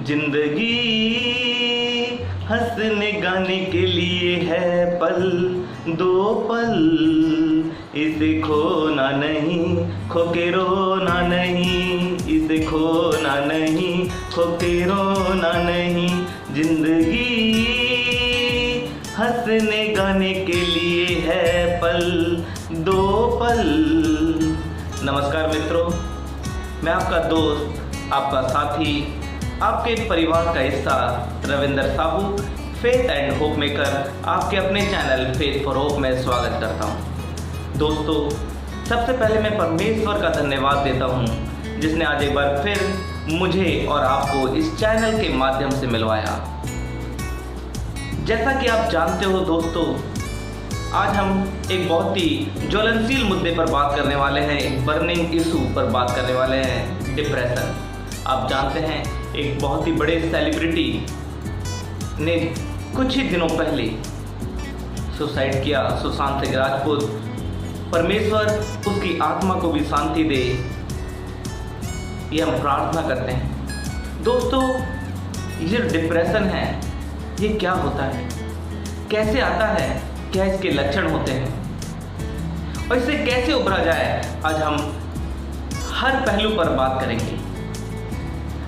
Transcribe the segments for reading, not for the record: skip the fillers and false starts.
जिंदगी हंसने गाने के लिए है पल, दो पल, इसे खोना नहीं, खो के रोना नहीं, इसे खोना नहीं, खो के रोना नहीं। जिंदगी हंसने गाने के लिए है पल, दो पल। नमस्कार मित्रों, मैं आपका दोस्त, आपका साथी, आपके परिवार का हिस्सा Ravinder Sahu, faith and hope maker, आपके अपने चैनल फेथ फॉर होप में स्वागत करता हूं। दोस्तों, सबसे पहले मैं परमेश्वर का धन्यवाद देता हूं जिसने आज एक बार फिर मुझे और आपको इस चैनल के माध्यम से मिलवाया। जैसा कि आप जानते हो दोस्तों, आज हम एक बहुत ही ज्वलनशील मुद्दे पर बात करने वाले हैं, एक बर्निंग इशू पर बात करने वाले हैं, डिप्रेशन। आप जानते हैं, एक बहुत ही बड़े सेलिब्रिटी ने कुछ ही दिनों पहले सुसाइड किया, सुशांत सिंह राजपूत। परमेश्वर उसकी आत्मा को भी शांति दे, ये हम प्रार्थना करते हैं। दोस्तों, ये डिप्रेशन है, ये क्या होता है, कैसे आता है, क्या इसके लक्षण होते हैं और इससे कैसे उभरा जाए, आज हम हर पहलू पर बात करेंगे।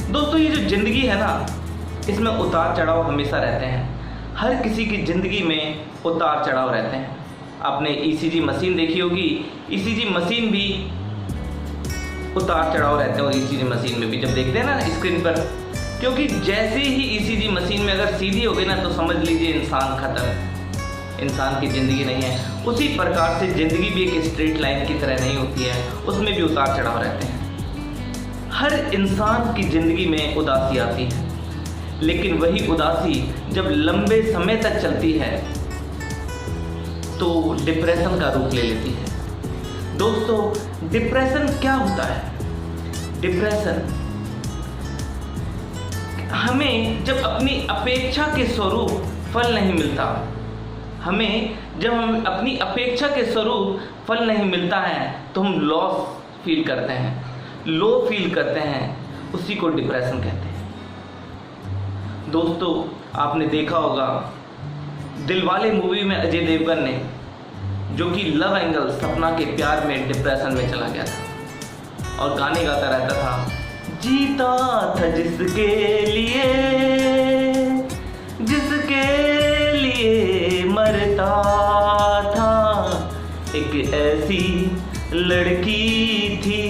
दोस्तों, ये जो ज़िंदगी है ना, इसमें उतार चढ़ाव हमेशा रहते हैं। हर किसी की ज़िंदगी में उतार चढ़ाव रहते हैं। आपने ईसीजी मशीन देखी होगी, ईसीजी मशीन भी उतार चढ़ाव रहते हैं। और ईसीजी मशीन में भी जब देखते हैं ना स्क्रीन पर, क्योंकि जैसे ही ईसीजी मशीन में अगर सीधी हो गई ना, तो समझ लीजिए इंसान खत्म, इंसान की ज़िंदगी नहीं है। उसी प्रकार से ज़िंदगी भी एक स्ट्रेट लाइन की तरह नहीं होती है, उसमें भी उतार चढ़ाव रहते हैं। हर इंसान की ज़िंदगी में उदासी आती है, लेकिन वही उदासी जब लंबे समय तक चलती है तो डिप्रेशन का रूप ले लेती है। दोस्तों, डिप्रेशन क्या होता है? डिप्रेशन हमें जब अपनी अपेक्षा के स्वरूप फल नहीं मिलता, हमें जब हम अपनी अपेक्षा के स्वरूप फल नहीं मिलता है तो हम लॉस फील करते हैं, लो फील करते हैं, उसी को डिप्रेशन कहते हैं। दोस्तों, आपने देखा होगा दिलवाले मूवी में अजय देवगन ने, जो कि लव एंगल सपना के प्यार में डिप्रेशन में चला गया था और गाने गाता रहता था, जीता था जिसके लिए मरता था, एक ऐसी लड़की थी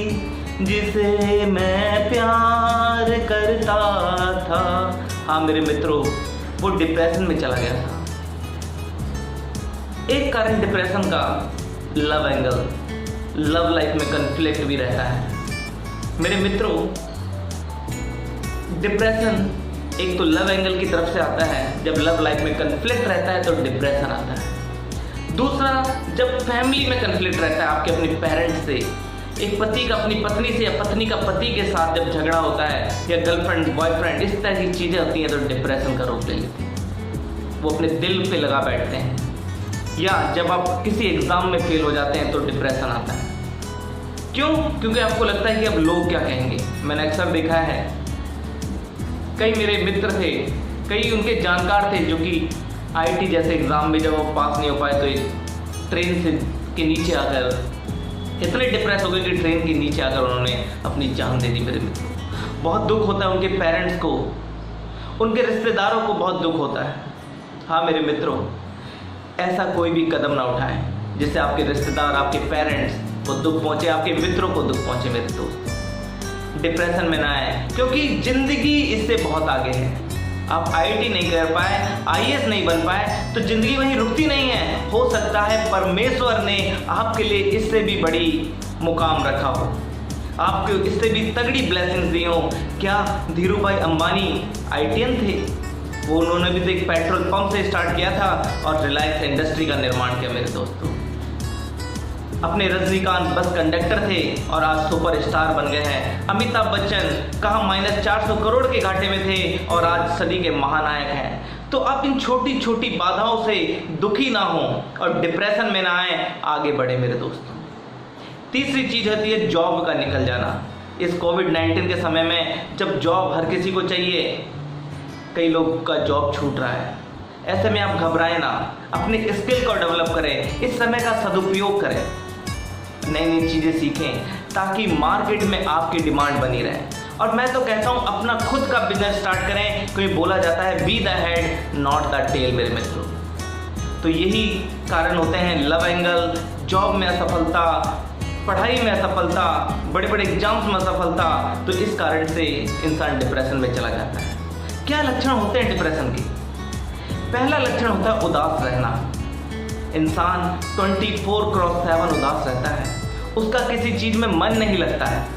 जिसे मैं प्यार करता था। हाँ मेरे मित्रों, वो डिप्रेशन में चला गया था। एक कारण डिप्रेशन का लव एंगल, लव लाइफ में कन्फ्लिक्ट भी रहता है। मेरे मित्रों, डिप्रेशन एक तो लव एंगल की तरफ से आता है, जब लव लाइफ में कन्फ्लिक्ट रहता है तो डिप्रेशन आता है। दूसरा, जब फैमिली में कन्फ्लिक्ट रहता है, आपके अपने पेरेंट्स से, एक पति का अपनी पत्नी से या पत्नी का पति के साथ जब झगड़ा होता है, या गर्लफ्रेंड बॉयफ्रेंड, इस तरह की चीज़ें होती हैं तो डिप्रेशन का रूप ले लेते हैं। वो अपने दिल पे लगा बैठते हैं। या जब आप किसी एग्ज़ाम में फेल हो जाते हैं तो डिप्रेशन आता है। क्यों? क्योंकि आपको लगता है कि अब लोग क्या कहेंगे। मैंने अक्सर देखा है, कई मेरे मित्र थे, कई उनके जानकार थे, जो कि आईटी जैसे एग्ज़ाम में जब वो पास नहीं हो पाए तो एक ट्रेन से के नीचे आकर इतने डिप्रेस हो गए कि ट्रेन के नीचे आकर उन्होंने अपनी जान दे दी। मेरे मित्रों, बहुत दुख होता है, उनके पेरेंट्स को, उनके रिश्तेदारों को बहुत दुख होता है। हाँ मेरे मित्रों, ऐसा कोई भी कदम ना उठाएं जिससे आपके रिश्तेदार, आपके पेरेंट्स को दुख पहुँचे, आपके मित्रों को दुख पहुँचे। मेरे दोस्त, डिप्रेशन में ना आए, क्योंकि ज़िंदगी इससे बहुत आगे है। आप आईआईटी नहीं कर पाए, आईएएस नहीं बन पाए तो ज़िंदगी वहीं रुकती नहीं है। हो सकता है परमेश्वर ने आपके लिए इससे भी बड़ी मुकाम रखा हो, आपको इससे भी तगड़ी ब्लेसिंग्स दी हो। क्या धीरू भाई अंबानी आईटीएन थे? वो उन्होंने भी तो एक पेट्रोल पंप से स्टार्ट किया था और रिलायंस इंडस्ट्री का निर्माण किया। मेरे दोस्तों, अपने रजनीकांत बस कंडक्टर थे और आज सुपरस्टार बन गए हैं। अमिताभ बच्चन कहाँ -400 करोड़ के घाटे में थे और आज सदी के महानायक हैं। तो आप इन छोटी छोटी बाधाओं से दुखी ना हो और डिप्रेशन में ना आए, आगे बढ़े मेरे दोस्तों। तीसरी चीज़ होती है जॉब का निकल जाना। इस कोविड-19 के समय में जब जॉब हर किसी को चाहिए, कई लोगों का जॉब छूट रहा है। ऐसे में आप घबराएं ना, अपने स्किल को डेवलप करें, इस समय का सदुपयोग करें, नई नई चीज़ें सीखें ताकि मार्केट में आपकी डिमांड बनी रहे। और मैं तो कहता हूँ अपना खुद का बिजनेस स्टार्ट करें, क्योंकि बोला जाता है be the head not the tail मेरे मित्रों। तो यही कारण होते हैं लव एंगल, जॉब में असफलता, पढ़ाई में असफलता, बड़े बड़े एग्जाम्स में असफलता। तो इस कारण से इंसान डिप्रेशन में चला जाता है। क्या लक्षण होते हैं डिप्रेशन के? पहला लक्षण होता है उदास रहना। इंसान 24/7 उदास रहता है, उसका किसी चीज़ में मन नहीं लगता है,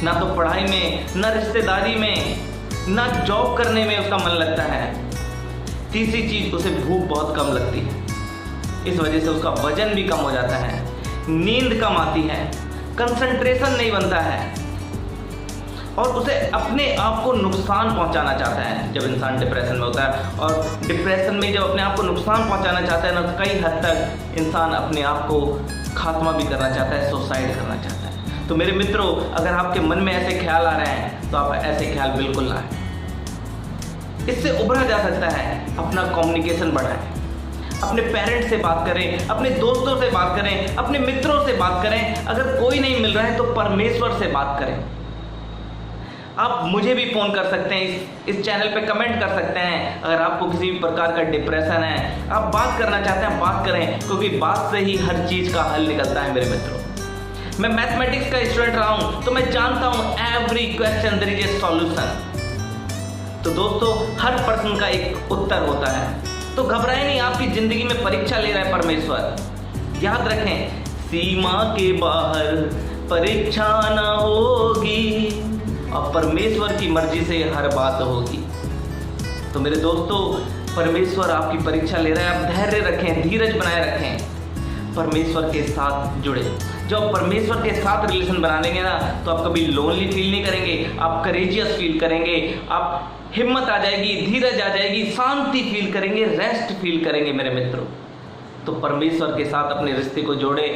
ना तो पढ़ाई में, ना रिश्तेदारी में, ना जॉब करने में उसका मन लगता है। तीसरी चीज़, उसे भूख बहुत कम लगती है, इस वजह से उसका वजन भी कम हो जाता है, नींद कम आती है, कंसंट्रेशन नहीं बनता है और उसे अपने आप को नुकसान पहुंचाना चाहता है जब इंसान डिप्रेशन में होता है। और डिप्रेशन में जब अपने आप को नुकसान पहुंचाना चाहता है ना, तो कई हद तक इंसान अपने आप को खात्मा भी करना चाहता है, सुसाइड करना चाहता है। तो मेरे मित्रों, अगर आपके मन में ऐसे ख्याल आ रहे हैं तो आप ऐसे ख्याल बिल्कुल ना आए। इससे उभरा जा सकता है, अपना कम्युनिकेशन बढ़ाएं, अपने पेरेंट्स से बात करें, अपने दोस्तों से बात करें, अपने मित्रों से बात करें। अगर कोई नहीं मिल रहा है तो परमेश्वर से बात करें। आप मुझे भी फ़ोन कर सकते हैं, इस चैनल पे कमेंट कर सकते हैं। अगर आपको किसी भी प्रकार का डिप्रेशन है, आप बात करना चाहते हैं, बात करें, क्योंकि बात से ही हर चीज़ का हल निकलता है मेरे मित्रों। मैं मैथमेटिक्स का स्टूडेंट रहा हूँ, तो मैं जानता हूँ every question there is a solution. तो दोस्तों, हर प्रश्न का एक उत्तर होता है। तो घबराएं नहीं, आपकी ज़िंदगी में परीक्षा ले रहा है परमेश्वर। याद रखें, सीमा के बाहर परीक्षा न होगी और परमेश्वर की मर्जी से हर बात होगी। तो मेरे दोस्तों, परमेश्वर आपकी परीक्षा ले रहा है, आप धैर्य रखें, धीरज बनाए रखें, परमेश्वर के साथ जुड़े। जब परमेश्वर के साथ रिलेशन बना लेंगे ना, तो आप कभी लोनली फील नहीं करेंगे, आप करेजियस फील करेंगे, आप हिम्मत आ जाएगी, धीरज आ जाएगी, शांति फील करेंगे, रेस्ट फील करेंगे मेरे मित्रों। तो परमेश्वर के साथ अपने रिश्ते को जोड़े,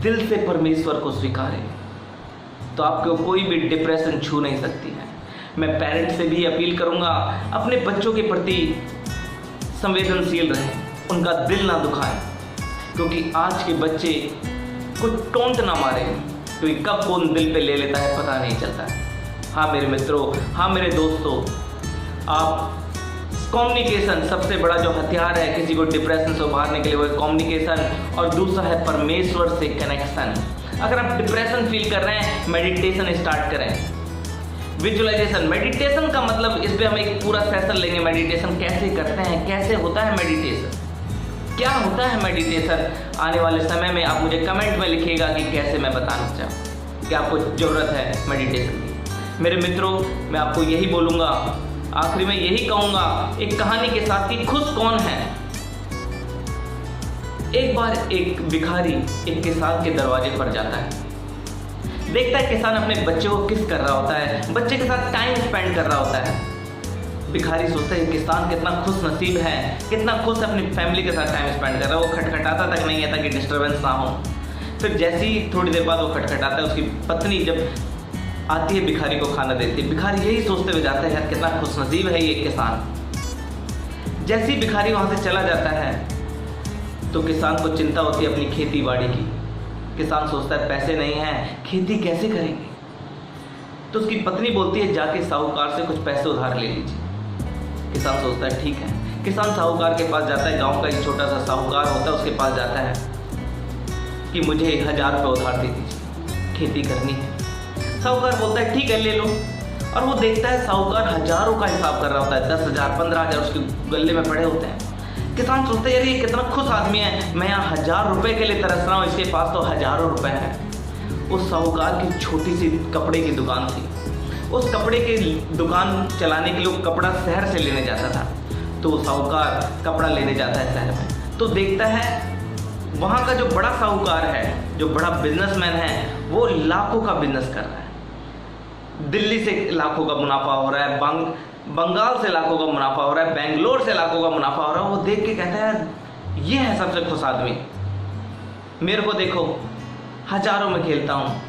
दिल से परमेश्वर को स्वीकारें, तो आपको कोई भी डिप्रेशन छू नहीं सकती है। मैं पेरेंट्स से भी अपील करूंगा, अपने बच्चों के प्रति संवेदनशील रहें, उनका दिल ना दुखाएं, क्योंकि आज के बच्चे कुछ टोंट ना मारे, क्योंकि कब कौन दिल पे ले लेता है पता नहीं चलता है। हाँ मेरे मित्रों, हाँ मेरे दोस्तों, आप कम्युनिकेशन सबसे बड़ा जो हथियार है किसी को डिप्रेशन से उभारने के लिए, वो है कम्युनिकेशन। और दूसरा है परमेश्वर से कनेक्शन। अगर आप डिप्रेशन फील कर रहे हैं, मेडिटेशन स्टार्ट करें। विजुअलाइजेशन, मेडिटेशन का मतलब, इस पर हम एक पूरा सेशन लेंगे। मेडिटेशन कैसे करते हैं, कैसे होता है मेडिटेशन, क्या होता है मेडिटेशन, आने वाले समय में आप मुझे कमेंट में लिखिएगा कि कैसे मैं बताना चाहूँ कि आपको ज़रूरत है मेडिटेशन की। मेरे मित्रों, मैं आपको यही बोलूँगा, आखिरी में यही कहूँगा एक कहानी के साथ कि खुश कौन है। एक बार एक भिखारी एक किसान के दरवाजे पर जाता है, देखता है किसान अपने बच्चे को किस कर रहा होता है, बच्चे के साथ टाइम स्पेंड कर रहा होता है। भिखारी सोचता है किसान कितना खुश नसीब है, कितना खुश अपनी फैमिली के साथ टाइम स्पेंड कर रहा है। वो खटखटाता तक नहीं है ताकि डिस्टर्बेंस ना हो। फिर जैसे ही थोड़ी देर बाद वो खटखटाता है, उसकी पत्नी जब आती है भिखारी को खाना देती है। भिखारी यही सोचते हुए जाता है, यार कितना खुश नसीब है ये किसान। जैसे ही भिखारी वहाँ से चला जाता है तो किसान को चिंता होती है अपनी खेती बाड़ी की। किसान सोचता है पैसे नहीं हैं, खेती कैसे करेंगे। तो उसकी पत्नी बोलती है जाके साहूकार से कुछ पैसे उधार ले लीजिए। किसान सोचता है ठीक है। किसान साहूकार के पास जाता है, गांव का एक छोटा सा साहूकार होता है, उसके पास जाता है कि मुझे 1000 रुपये उधार दे दीजिए, खेती करनी है। साहूकार बोलता है ठीक है ले लो। और वो देखता है साहूकार हजारों का हिसाब कर रहा होता है, 10,000 15,000 उसके गले में पड़े होते हैं। किसान सोचते हैं यार ये कितना खुश आदमी है, मैं यहाँ 1000 रुपये के लिए तरस रहा हूँ, इसके पास तो हजारों रुपए हैं। उस साहूकार की छोटी सी कपड़े की दुकान थी। उस कपड़े की दुकान चलाने के लिए कपड़ा शहर से लेने जाता था। तो वो साहूकार कपड़ा लेने जाता है शहर में, तो देखता है वहाँ का जो बड़ा साहूकार है, जो बड़ा बिजनेसमैन है, वो लाखों का बिजनेस कर रहा है। दिल्ली से लाखों का मुनाफा हो रहा है, बंगाल से लाखों का मुनाफा हो रहा है, बेंगलोर से लाखों का मुनाफा हो रहा है। वो देख के कहता है ये है सबसे खुश आदमी, मेरे को देखो हजारों में खेलता हूँ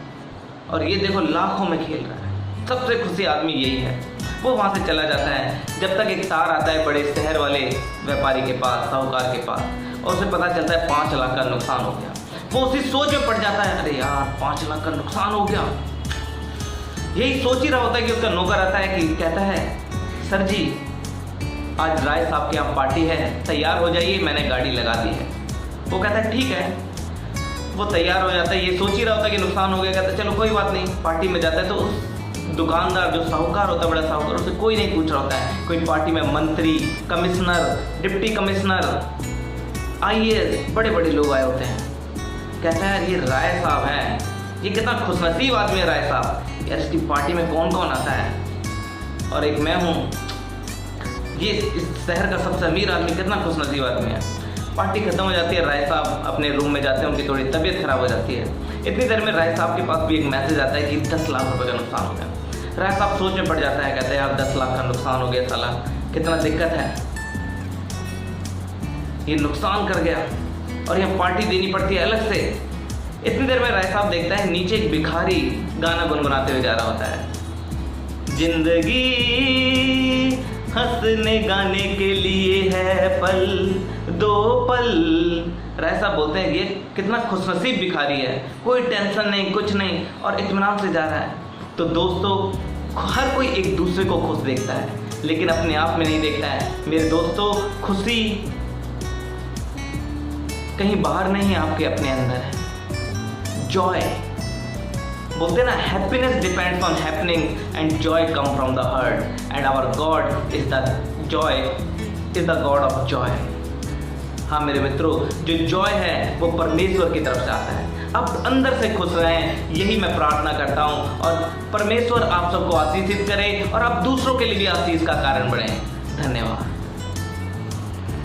और ये देखो लाखों में खेल रहा है। सबसे खुशी आदमी यही है। वो वहाँ से चला जाता है जब तक एक तार आता है बड़े शहर वाले व्यापारी के पास, साहूकार के पास, और उसे पता चलता है 5 लाख का नुकसान हो गया। वो उसी सोच में पड़ जाता है, अरे यार 5 लाख का नुकसान हो गया। यही सोच ही रहा होता है कि उसका नौकर आता है कि कहता है, सर जी आज राय साहब के यहाँ पार्टी है, तैयार हो जाइए, मैंने गाड़ी लगा दी है। वो कहता है ठीक है। वो तैयार हो जाता है, ये सोच ही रहा होता है कि नुकसान हो गया। कहता है चलो कोई बात नहीं। पार्टी में जाता है तो उस दुकानदार जो साहूकार होता है, बड़ा साहूकार, उसे कोई नहीं पूछ रहा होता है। कोई पार्टी में मंत्री, कमिश्नर, डिप्टी कमिश्नर, IAS, बड़े बड़े लोग आए होते हैं। कहता है ये राय साहब हैं, ये कितना खुशनसीब आदमी है राय साहब, यार इसकी पार्टी में कौन कौन आता है और एक मैं हूँ, ये इस शहर का सबसे अमीर आदमी, कितना खुशनसीब आदमी है। पार्टी खत्म हो जाती है, राय साहब अपने रूम में जाते हैं, उनकी थोड़ी तबीयत खराब हो जाती है। इतनी देर में राय साहब के पास भी एक मैसेज आता है कि 10 लाख रुपए का नुकसान हो गया। राय साहब सोच में पड़ जाता है, कहते हैं यार 10 लाख का नुकसान हो गया, साला कितना दिक्कत है, ये नुकसान कर गया और यहाँ पार्टी देनी पड़ती है अलग से। इतनी देर में राय साहब देखता है नीचे एक भिखारी गाना गुनगुनाते हुए जा रहा होता है, जिंदगी हंसने गाने के लिए है पल दो पल। राय साहब बोलते हैं ये कितना खुशनसीब भिखारी है, कोई टेंशन नहीं, कुछ नहीं, और इत्मीनान से जा रहा है। तो दोस्तों हर कोई एक दूसरे को खुश देखता है, लेकिन अपने आप में नहीं देखता है। मेरे दोस्तों खुशी कहीं बाहर नहीं, आपके अपने अंदर है। जॉय बोलते हैं ना, happiness depends on happening and joy come from the heart and our God is the joy, is the God of joy. हाँ मेरे मित्रों, जो जॉय है वो परमेश्वर की तरफ से आता है। आप अंदर से खुश रहें, यही मैं प्रार्थना करता हूँ, और परमेश्वर आप सबको आशीषित करे और आप दूसरों के लिए भी आशीष का कारण बने। धन्यवाद।